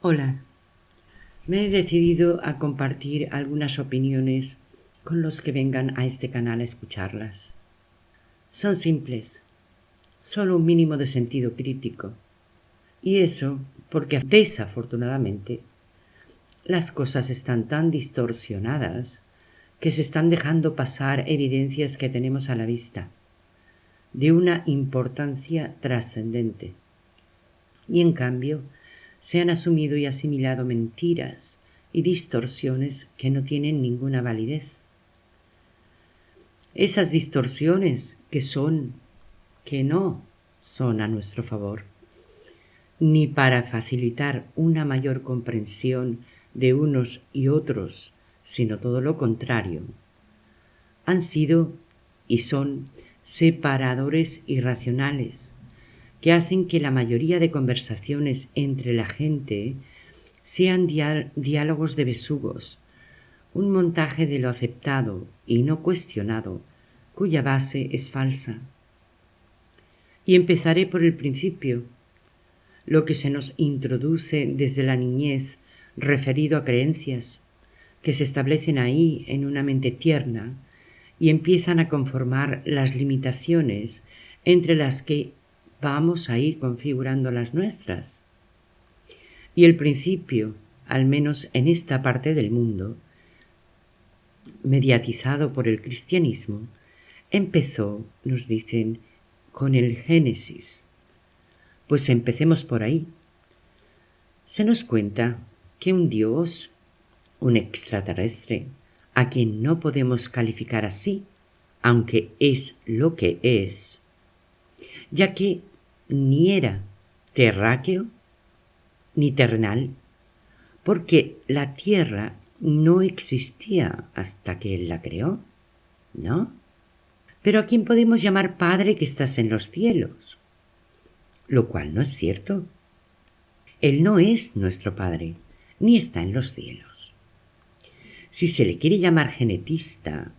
Hola, me he decidido a compartir algunas opiniones con los que vengan a este canal a escucharlas. Son simples, solo un mínimo de sentido crítico. Y eso porque desafortunadamente las cosas están tan distorsionadas que se están dejando pasar evidencias que tenemos a la vista, de una importancia trascendente. Y en cambio, se han asumido y asimilado mentiras y distorsiones que no tienen ninguna validez. Esas distorsiones que no son a nuestro favor, ni para facilitar una mayor comprensión de unos y otros, sino todo lo contrario, han sido y son separadores irracionales que hacen que la mayoría de conversaciones entre la gente sean diálogos de besugos, un montaje de lo aceptado y no cuestionado, cuya base es falsa. Y empezaré por el principio, lo que se nos introduce desde la niñez referido a creencias que se establecen ahí en una mente tierna y empiezan a conformar las limitaciones entre las que vamos a ir configurando las nuestras. Y el principio, al menos en esta parte del mundo, mediatizado por el cristianismo, empezó, nos dicen, con el Génesis. Pues empecemos por ahí. Se nos cuenta que un Dios, un extraterrestre, a quien no podemos calificar así, aunque es lo que es, ya que ni era terráqueo ni terrenal, porque la Tierra no existía hasta que Él la creó, ¿no? Pero ¿a quién podemos llamar Padre que estás en los cielos? Lo cual no es cierto. Él no es nuestro Padre, ni está en los cielos. Si se le quiere llamar genetista,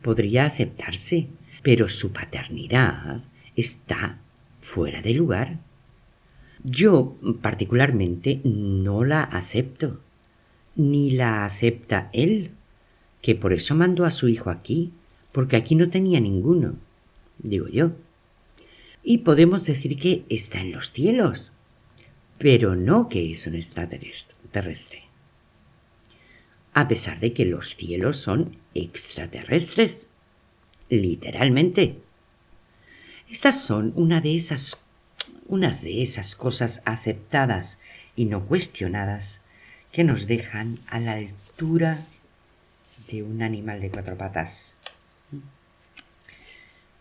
podría aceptarse, pero su paternidad está fuera de lugar. Yo, particularmente, no la acepto, ni la acepta él, que por eso mandó a su hijo aquí, porque aquí no tenía ninguno, digo yo. Y podemos decir que está en los cielos, pero no que es un extraterrestre. A pesar de que los cielos son extraterrestres, literalmente. Estas son unas de esas cosas aceptadas y no cuestionadas que nos dejan a la altura de un animal de cuatro patas.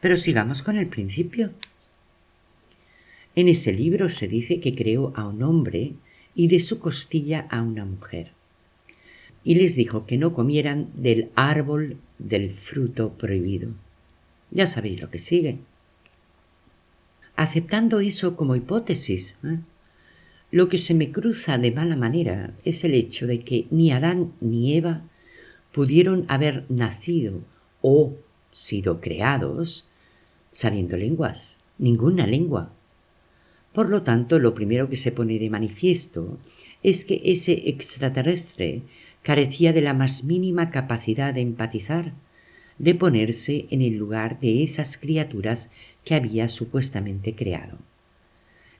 Pero sigamos con el principio. En ese libro se dice que creó a un hombre y de su costilla a una mujer. Y les dijo que no comieran del árbol del fruto prohibido. Ya sabéis lo que sigue. Aceptando eso como hipótesis, lo que se me cruza de mala manera es el hecho de que ni Adán ni Eva pudieron haber nacido o sido creados sabiendo lenguas, ninguna lengua. Por lo tanto, lo primero que se pone de manifiesto es que ese extraterrestre carecía de la más mínima capacidad de empatizar, de ponerse en el lugar de esas criaturas que había supuestamente creado.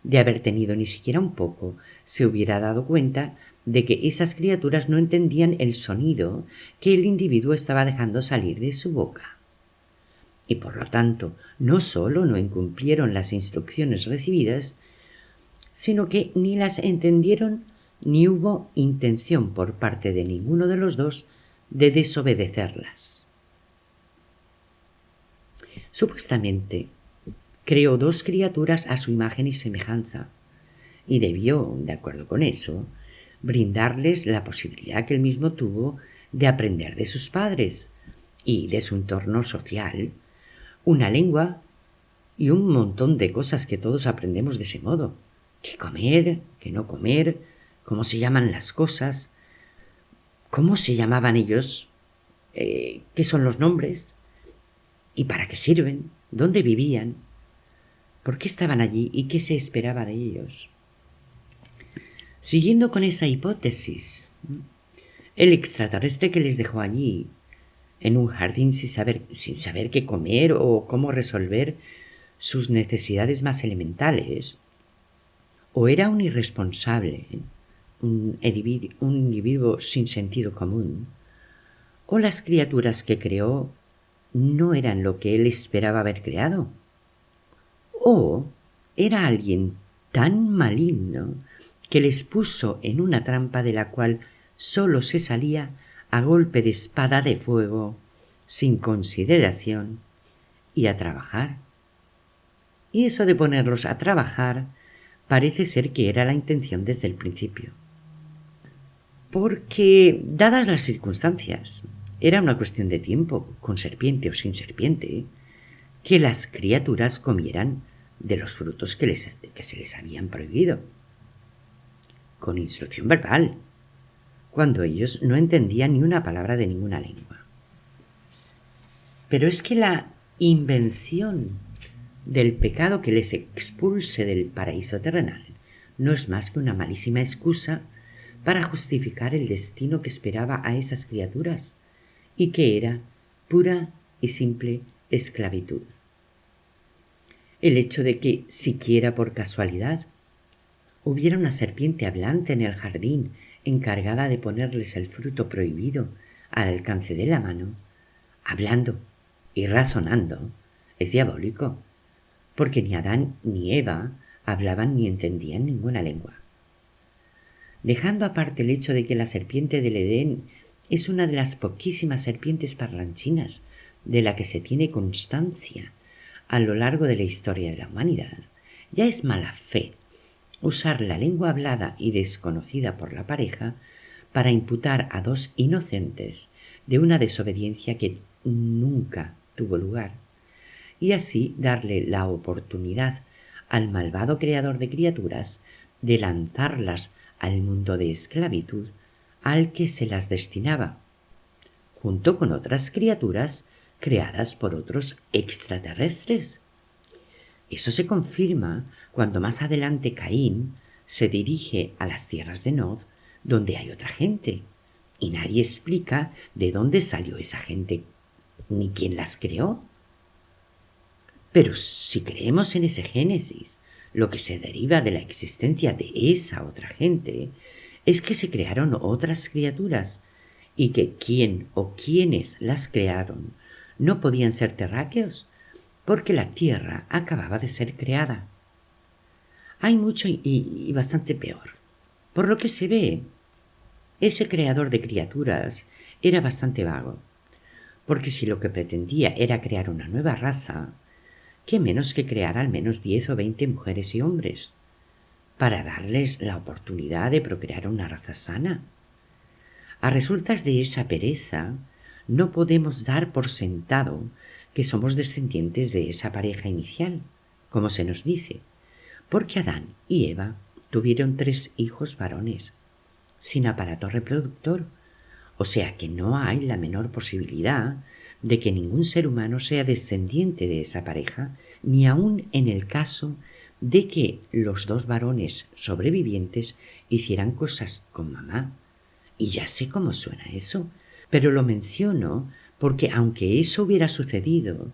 De haber tenido ni siquiera un poco, se hubiera dado cuenta de que esas criaturas no entendían el sonido que el individuo estaba dejando salir de su boca. Y por lo tanto, no solo no incumplieron las instrucciones recibidas, sino que ni las entendieron ni hubo intención por parte de ninguno de los dos de desobedecerlas. Supuestamente, creó dos criaturas a su imagen y semejanza, y debió, de acuerdo con eso, brindarles la posibilidad que él mismo tuvo de aprender de sus padres y de su entorno social, una lengua y un montón de cosas que todos aprendemos de ese modo. Qué comer, qué no comer, cómo se llaman las cosas, cómo se llamaban ellos, qué son los nombres y para qué sirven, dónde vivían, por qué estaban allí y qué se esperaba de ellos. Siguiendo con esa hipótesis, el extraterrestre que les dejó allí, en un jardín sin saber qué comer o cómo resolver sus necesidades más elementales, o era un irresponsable, un individuo sin sentido común, o las criaturas que creó no eran lo que él esperaba haber creado, o era alguien tan maligno que les puso en una trampa de la cual sólo se salía a golpe de espada de fuego, sin consideración, y a trabajar. Y eso de ponerlos a trabajar parece ser que era la intención desde el principio. Porque, dadas las circunstancias, era una cuestión de tiempo, con serpiente o sin serpiente, que las criaturas comieran de los frutos que se les habían prohibido, con instrucción verbal, cuando ellos no entendían ni una palabra de ninguna lengua. Pero es que la invención del pecado que les expulse del paraíso terrenal no es más que una malísima excusa para justificar el destino que esperaba a esas criaturas, y que era pura y simple esclavitud. El hecho de que, siquiera por casualidad, hubiera una serpiente hablante en el jardín encargada de ponerles el fruto prohibido al alcance de la mano, hablando y razonando, es diabólico, porque ni Adán ni Eva hablaban ni entendían ninguna lengua. Dejando aparte el hecho de que la serpiente del Edén es una de las poquísimas serpientes parlanchinas de la que se tiene constancia a lo largo de la historia de la humanidad, ya es mala fe usar la lengua hablada y desconocida por la pareja para imputar a dos inocentes de una desobediencia que nunca tuvo lugar, y así darle la oportunidad al malvado creador de criaturas de lanzarlas al mundo de esclavitud al que se las destinaba, junto con otras criaturas creadas por otros extraterrestres. Eso se confirma cuando más adelante Caín se dirige a las tierras de Nod, donde hay otra gente, y nadie explica de dónde salió esa gente ni quién las creó. Pero si creemos en ese Génesis, lo que se deriva de la existencia de esa otra gente es que se crearon otras criaturas, y que quién o quiénes las crearon no podían ser terráqueos, porque la tierra acababa de ser creada. Hay mucho y bastante peor. Por lo que se ve, ese creador de criaturas era bastante vago, porque si lo que pretendía era crear una nueva raza, qué menos que crear al menos 10 o 20 mujeres y hombres, para darles la oportunidad de procrear una raza sana. A resultas de esa pereza, no podemos dar por sentado que somos descendientes de esa pareja inicial, como se nos dice, porque Adán y Eva tuvieron 3 hijos varones, sin aparato reproductor, o sea que no hay la menor posibilidad de que ningún ser humano sea descendiente de esa pareja, ni aun en el caso de que los 2 varones sobrevivientes hicieran cosas con mamá. Y ya sé cómo suena eso, pero lo menciono porque aunque eso hubiera sucedido,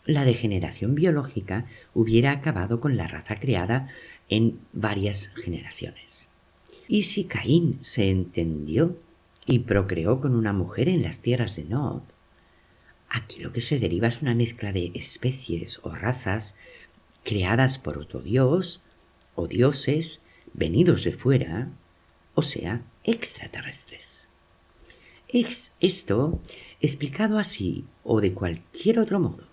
la degeneración biológica hubiera acabado con la raza creada en varias generaciones. Y si Caín se entendió y procreó con una mujer en las tierras de Nod, aquí lo que se deriva es una mezcla de especies o razas creadas por otro dios o dioses venidos de fuera, o sea, extraterrestres. Esto, explicado así o de cualquier otro modo,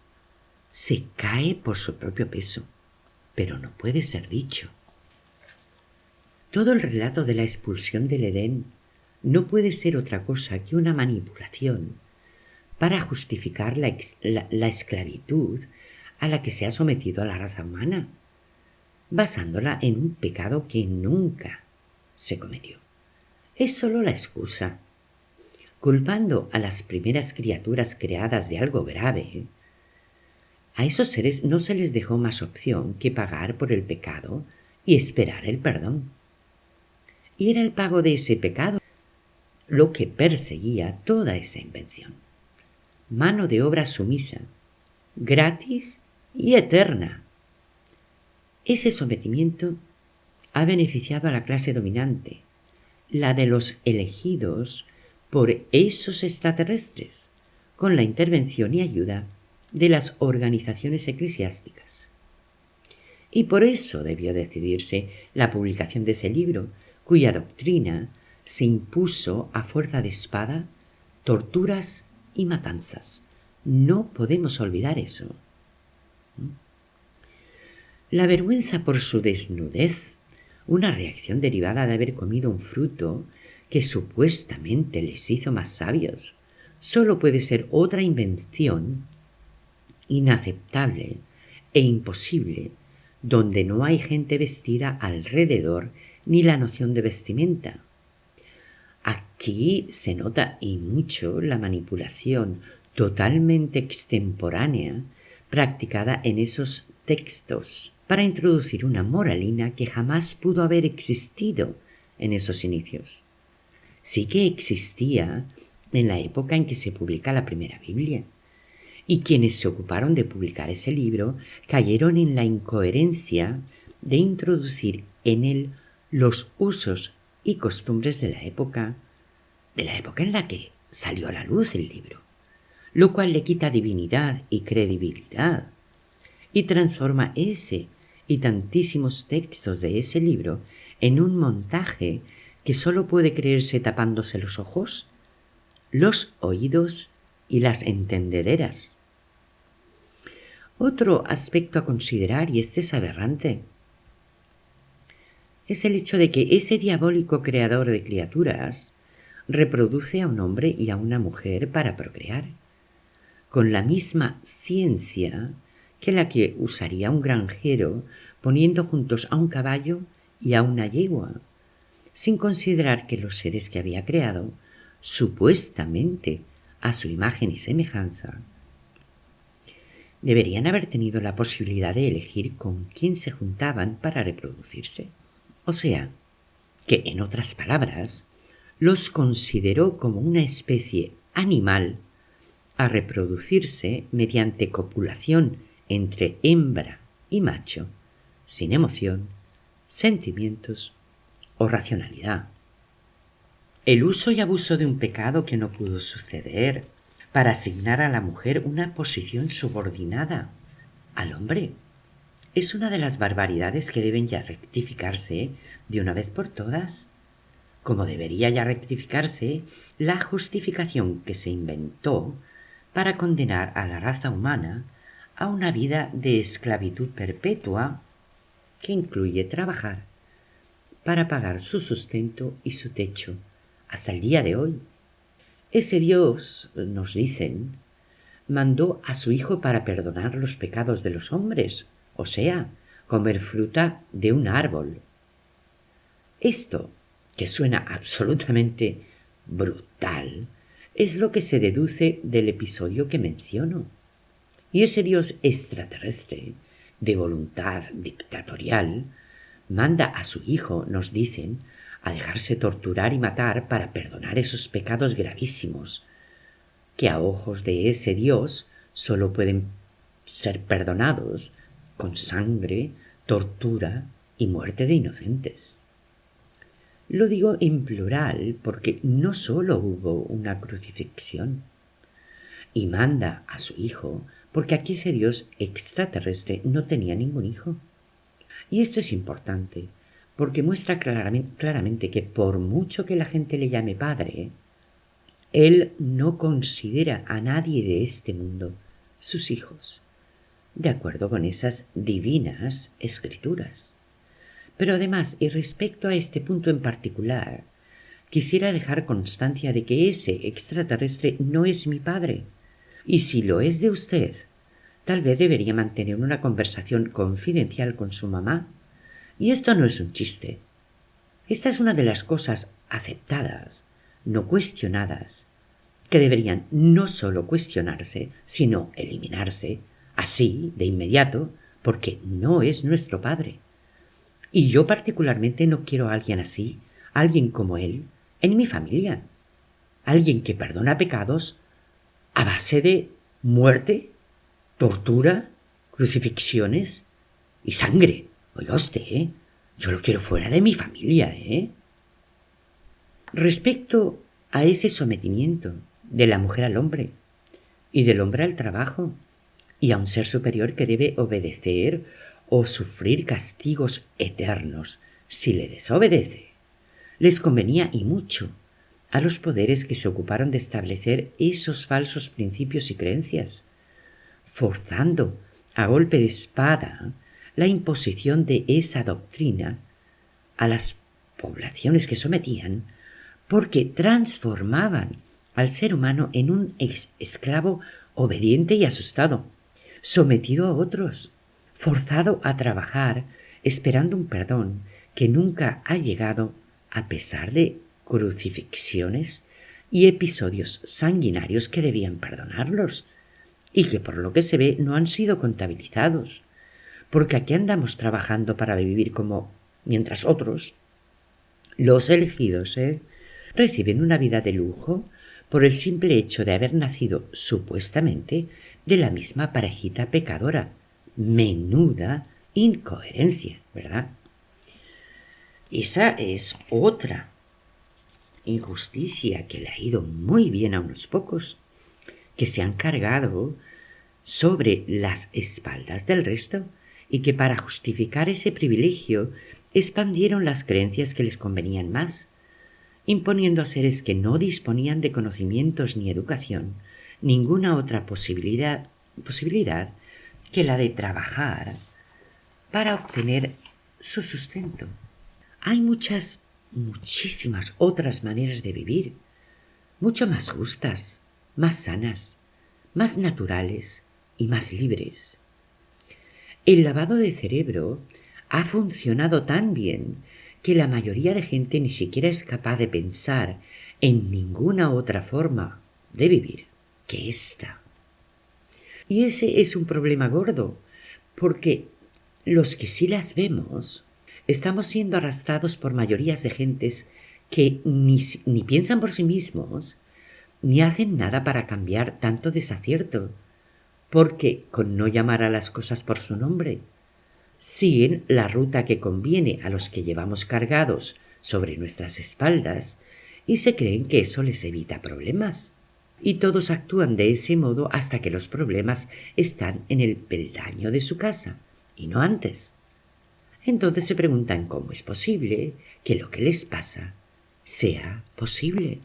se cae por su propio peso, pero no puede ser dicho. Todo el relato de la expulsión del Edén no puede ser otra cosa que una manipulación para justificar la esclavitud a la que se ha sometido a la raza humana, basándola en un pecado que nunca se cometió. Es sólo la excusa. Culpando a las primeras criaturas creadas de algo grave, a esos seres no se les dejó más opción que pagar por el pecado y esperar el perdón. y era el pago de ese pecado lo que perseguía toda esa invención. Mano de obra sumisa, gratis y eterna. Ese sometimiento ha beneficiado a la clase dominante, la de los elegidos por esos extraterrestres, con la intervención y ayuda de las organizaciones eclesiásticas. Y por eso debió decidirse la publicación de ese libro, cuya doctrina se impuso a fuerza de espada, torturas y matanzas. No podemos olvidar eso. La vergüenza por su desnudez, una reacción derivada de haber comido un fruto que supuestamente les hizo más sabios, solo puede ser otra invención inaceptable e imposible, donde no hay gente vestida alrededor ni la noción de vestimenta. Aquí se nota y mucho la manipulación totalmente extemporánea practicada en esos textos para introducir una moralina que jamás pudo haber existido en esos inicios. Sí que existía en la época en que se publica la primera Biblia, y quienes se ocuparon de publicar ese libro cayeron en la incoherencia de introducir en él los usos y costumbres de la época en la que salió a la luz el libro, lo cual le quita divinidad y credibilidad y transforma ese y tantísimos textos de ese libro en un montaje que sólo puede creerse tapándose los ojos, los oídos y las entendederas. Otro aspecto a considerar, y este es aberrante, es el hecho de que ese diabólico creador de criaturas reproduce a un hombre y a una mujer para procrear, con la misma ciencia que la que usaría un granjero poniendo juntos a un caballo y a una yegua, sin considerar que los seres que había creado, supuestamente a su imagen y semejanza, deberían haber tenido la posibilidad de elegir con quién se juntaban para reproducirse. O sea, que en otras palabras, los consideró como una especie animal a reproducirse mediante copulación entre hembra y macho, sin emoción, sentimientos o racionalidad. El uso y abuso de un pecado que no pudo suceder para asignar a la mujer una posición subordinada al hombre es una de las barbaridades que deben ya rectificarse de una vez por todas, como debería ya rectificarse la justificación que se inventó para condenar a la raza humana a una vida de esclavitud perpetua que incluye trabajar para pagar su sustento y su techo hasta el día de hoy. Ese Dios, nos dicen, mandó a su Hijo para perdonar los pecados de los hombres, o sea, comer fruta de un árbol. Esto, que suena absolutamente brutal, es lo que se deduce del episodio que menciono. Y ese Dios extraterrestre, de voluntad dictatorial, manda a su Hijo, nos dicen, a dejarse torturar y matar para perdonar esos pecados gravísimos, que a ojos de ese Dios solo pueden ser perdonados con sangre, tortura y muerte de inocentes. Lo digo en plural porque no solo hubo una crucifixión, y manda a su Hijo porque aquí ese Dios extraterrestre no tenía ningún hijo. Y esto es importante porque muestra claramente que por mucho que la gente le llame padre, él no considera a nadie de este mundo sus hijos, de acuerdo con esas divinas escrituras. Pero además, y respecto a este punto en particular, quisiera dejar constancia de que ese extraterrestre no es mi padre, y si lo es de usted, tal vez debería mantener una conversación confidencial con su mamá. Y esto no es un chiste. Esta es una de las cosas aceptadas, no cuestionadas, que deberían no solo cuestionarse, sino eliminarse, así, de inmediato, porque no es nuestro padre. Y yo particularmente no quiero a alguien así alguien como él en mi familia. Alguien que perdona pecados a base de muerte, tortura, crucifixiones y sangre. Oiga usted, ¿eh? Yo lo quiero fuera de mi familia, ¿eh? Respecto a ese sometimiento de la mujer al hombre y del hombre al trabajo y a un ser superior que debe obedecer o sufrir castigos eternos si le desobedece, les convenía y mucho a los poderes que se ocuparon de establecer esos falsos principios y creencias, forzando a golpe de espada la imposición de esa doctrina a las poblaciones que sometían, porque transformaban al ser humano en un esclavo obediente y asustado, sometido a otros, forzado a trabajar esperando un perdón que nunca ha llegado a pesar de crucifixiones y episodios sanguinarios que debían perdonarlos y que por lo que se ve no han sido contabilizados, porque aquí andamos trabajando para vivir como mientras otros, los elegidos, reciben una vida de lujo por el simple hecho de haber nacido supuestamente de la misma parejita pecadora. Menuda incoherencia, ¿verdad? Esa es otra injusticia que le ha ido muy bien a unos pocos, que se han cargado sobre las espaldas del resto y que para justificar ese privilegio expandieron las creencias que les convenían más, imponiendo a seres que no disponían de conocimientos ni educación ninguna otra posibilidad que la de trabajar para obtener su sustento. Hay muchísimas otras maneras de vivir, mucho más justas, más sanas, más naturales y más libres. El lavado de cerebro ha funcionado tan bien que la mayoría de gente ni siquiera es capaz de pensar en ninguna otra forma de vivir que esta. Y ese es un problema gordo, porque los que sí las vemos estamos siendo arrastrados por mayorías de gentes que ni piensan por sí mismos, ni hacen nada para cambiar tanto desacierto, porque con no llamar a las cosas por su nombre, siguen la ruta que conviene a los que llevamos cargados sobre nuestras espaldas y se creen que eso les evita problemas. Y todos actúan de ese modo hasta que los problemas están en el peldaño de su casa y no antes. Entonces se preguntan cómo es posible que lo que les pasa sea posible.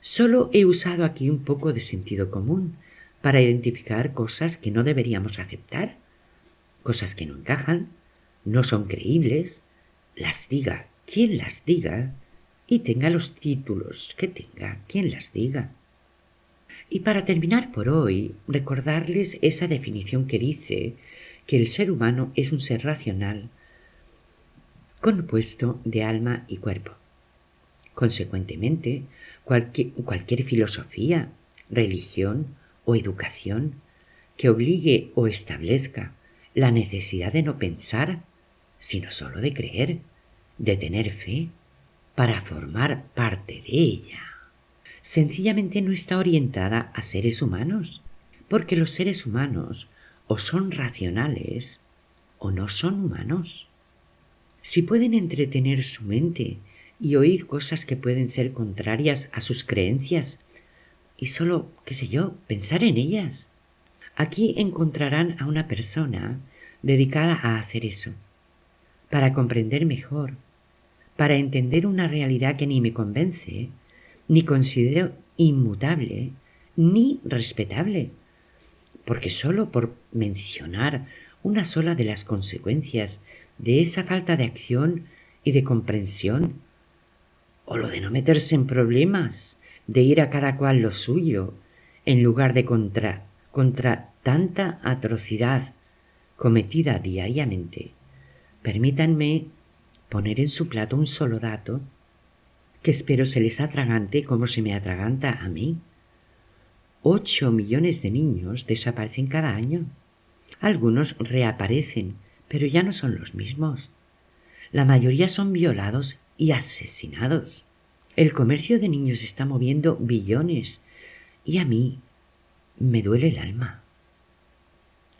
Solo he usado aquí un poco de sentido común para identificar cosas que no deberíamos aceptar, cosas que no encajan, no son creíbles, las diga quien las diga y tenga los títulos que tenga quien las diga. Y para terminar por hoy, recordarles esa definición que dice que el ser humano es un ser racional compuesto de alma y cuerpo. Consecuentemente, cualquier filosofía, religión o educación que obligue o establezca la necesidad de no pensar, sino solo de creer, de tener fe, para formar parte de ella, sencillamente no está orientada a seres humanos, porque los seres humanos o son racionales o no son humanos. Si pueden entretener su mente y oír cosas que pueden ser contrarias a sus creencias y solo, qué sé yo, pensar en ellas, aquí encontrarán a una persona dedicada a hacer eso, para comprender mejor, para entender una realidad que ni me convence, ni considero inmutable, ni respetable, porque solo por mencionar una sola de las consecuencias de esa falta de acción y de comprensión, o lo de no meterse en problemas, de ir a cada cual lo suyo, en lugar de contra tanta atrocidad cometida diariamente, permítanme poner en su plato un solo dato que espero se les atragante como se me atraganta a mí. 8 millones de niños desaparecen cada año. Algunos reaparecen, pero ya no son los mismos. La mayoría son violados y asesinados. El comercio de niños está moviendo billones y a mí me duele el alma.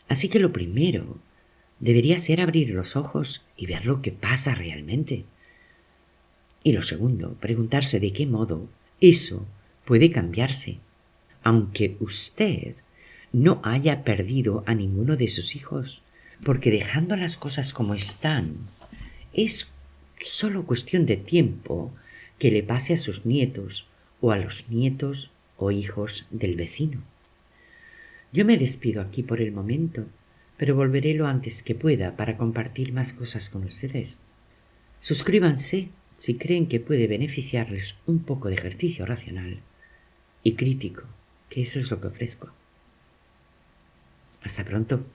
Así que lo primero debería ser abrir los ojos y ver lo que pasa realmente. Y lo segundo, preguntarse de qué modo eso puede cambiarse, aunque usted no haya perdido a ninguno de sus hijos, porque dejando las cosas como están, es solo cuestión de tiempo que le pase a sus nietos o a los nietos o hijos del vecino. Yo me despido aquí por el momento, pero volveré lo antes que pueda para compartir más cosas con ustedes. Suscríbanse si creen que puede beneficiarles un poco de ejercicio racional y crítico, que eso es lo que ofrezco. Hasta pronto.